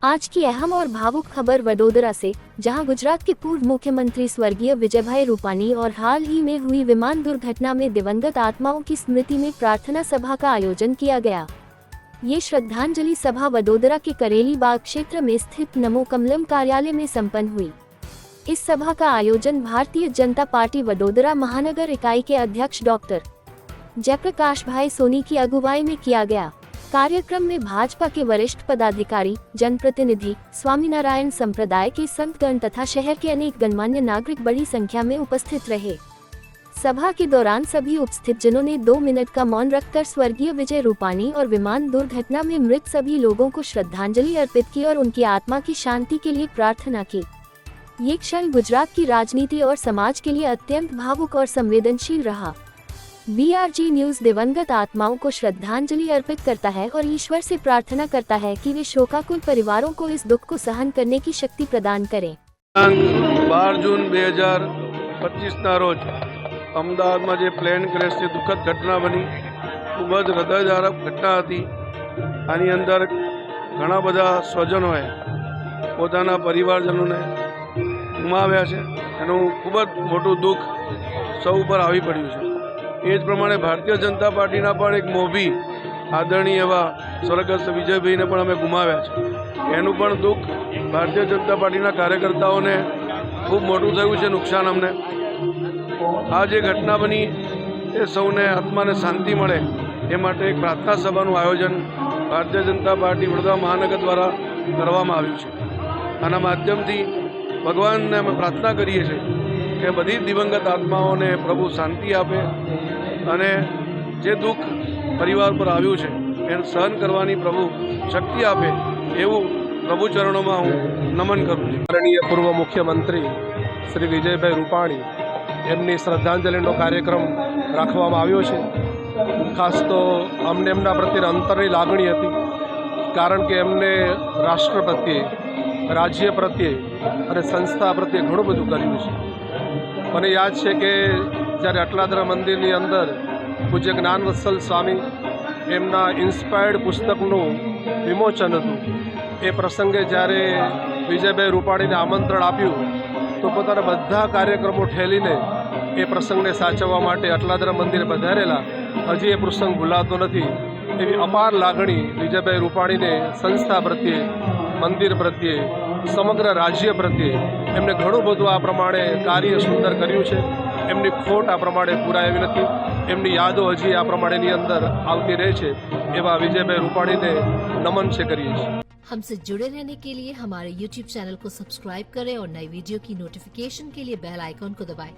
आज की अहम और भावुक खबर वडोदरा से, जहां गुजरात के पूर्व मुख्यमंत्री स्वर्गीय विजयभाई रूपाणी और हाल ही में हुई विमान दुर्घटना में दिवंगत आत्माओं की स्मृति में प्रार्थना सभा का आयोजन किया गया। ये श्रद्धांजलि सभा वडोदरा के करेली बाग क्षेत्र में स्थित नमो कमलम कार्यालय में संपन्न हुई। इस सभा का आयोजन भारतीय जनता पार्टी वडोदरा महानगर इकाई के अध्यक्ष डॉक्टर जयप्रकाश भाई सोनी की अगुवाई में किया गया। कार्यक्रम में भाजपा के वरिष्ठ पदाधिकारी, जनप्रतिनिधि, स्वामीनारायण संप्रदाय के संतगण तथा शहर के अनेक गणमान्य नागरिक बड़ी संख्या में उपस्थित रहे। सभा के दौरान सभी उपस्थित जनों ने 2 मिनट का मौन रखकर स्वर्गीय विजय रूपाणी और विमान दुर्घटना में मृत सभी लोगों को श्रद्धांजलि अर्पित की और उनकी आत्मा की शांति के लिए प्रार्थना की। ये क्षण गुजरात की राजनीति और समाज के लिए अत्यंत भावुक और संवेदनशील रहा। BRG न्यूज दिवंगत आत्माओं को श्रद्धांजलि अर्पित करता है और ईश्वर से प्रार्थना करता है कि वे शोकाकुल परिवारों को इस दुख को सहन करने की शक्ति प्रदान करें। 12 जून 2025 ના રોજ અમદાવાદમાં જે પ્લેન ક્રેશની દુઃખદ ઘટના બની, ખૂબ જ હૃદયદ્રાવક ઘટના હતી। આની અંદર ઘણા બધા સ્વજનોએ પોતાના પરિવારજનોને ગુમાવ્યા છે। એનું ખૂબ જ મોટું દુઃખ સૌ ઉપર આવી પડ્યું છે। એ જ પ્રમાણે ભારતીય જનતા પાર્ટીના પણ એક મોભી આદરણીય એવા સ્વર્ગસ્થ વિજયભાઈને પણ અમે ગુમાવ્યા છે। એનું પણ દુઃખ ભારતીય જનતા પાર્ટીના કાર્યકર્તાઓને ખૂબ મોટું થયું છે નુકસાન અમને। આ જે ઘટના બની એ સૌને આત્માને શાંતિ મળે એ માટે એક પ્રાર્થના સભાનું આયોજન ભારતીય જનતા પાર્ટી વડોદરા મહાનગર દ્વારા કરવામાં આવ્યું છે। આના માધ્યમથી ભગવાનને અમે પ્રાર્થના કરીએ છીએ કે બધી દિવંગત આત્માઓને પ્રભુ શાંતિ આપે અને જે દુઃખ પરિવાર પર આવ્યું છે એને સહન કરવાની પ્રભુ શક્તિ આપે એવું પ્રભુ ચરણોમાં હું નમન કરું છું। આદરણીય પૂર્વ મુખ્યમંત્રી શ્રી વિજયભાઈ રૂપાણી એમની શ્રદ્ધાંજલિનો કાર્યક્રમ રાખવામાં આવ્યો છે। ખાસ તો અમને એમના પ્રત્યે અંતરની લાગણી હતી, કારણ કે એમને રાષ્ટ્ર પ્રત્યે, રાજ્ય પ્રત્યે અને સંસ્થા પ્રત્યે ઘણું બધું કર્યું છે। મને યાદ છે કે જ્યારે અટલાદરા મંદિરની અંદર પૂજ્ય જ્ઞાનવત્સલ સ્વામી એમના ઇન્સ્પાયર્ડ પુસ્તકનું વિમોચન હતું, એ પ્રસંગે જ્યારે વિજયભાઈ રૂપાણીને આમંત્રણ આપ્યું તો પોતાના બધા કાર્યક્રમો ઠેલીને એ પ્રસંગને સાચવવા માટે અટલાદરા મંદિરે પધારેલા। હજી એ પ્રસંગ ભૂલાતો નથી। એવી અપાર લાગણી વિજયભાઈ રૂપાણીને સંસ્થા પ્રત્યે, મંદિર પ્રત્યે, સમગ્ર રાજ્ય પ્રત્યે એમને ઘણું બધું આ પ્રમાણે કાર્ય સુંદર કર્યું છે। એમની ખોટ આ પ્રમાણે પૂરાવી નથી, એમની યાદો હજી આ પ્રમાણેની અંદર આવતી રહે છે। એવા વિજયભાઈ રૂપાણીને નમન છે કરીએ છીએ। हमसे जुड़े रहने के लिए हमारे YouTube चैनल को सब्सक्राइब करें और नई वीडियो की नोटिफिकेशन के लिए बेल आइकॉन को दबाएं।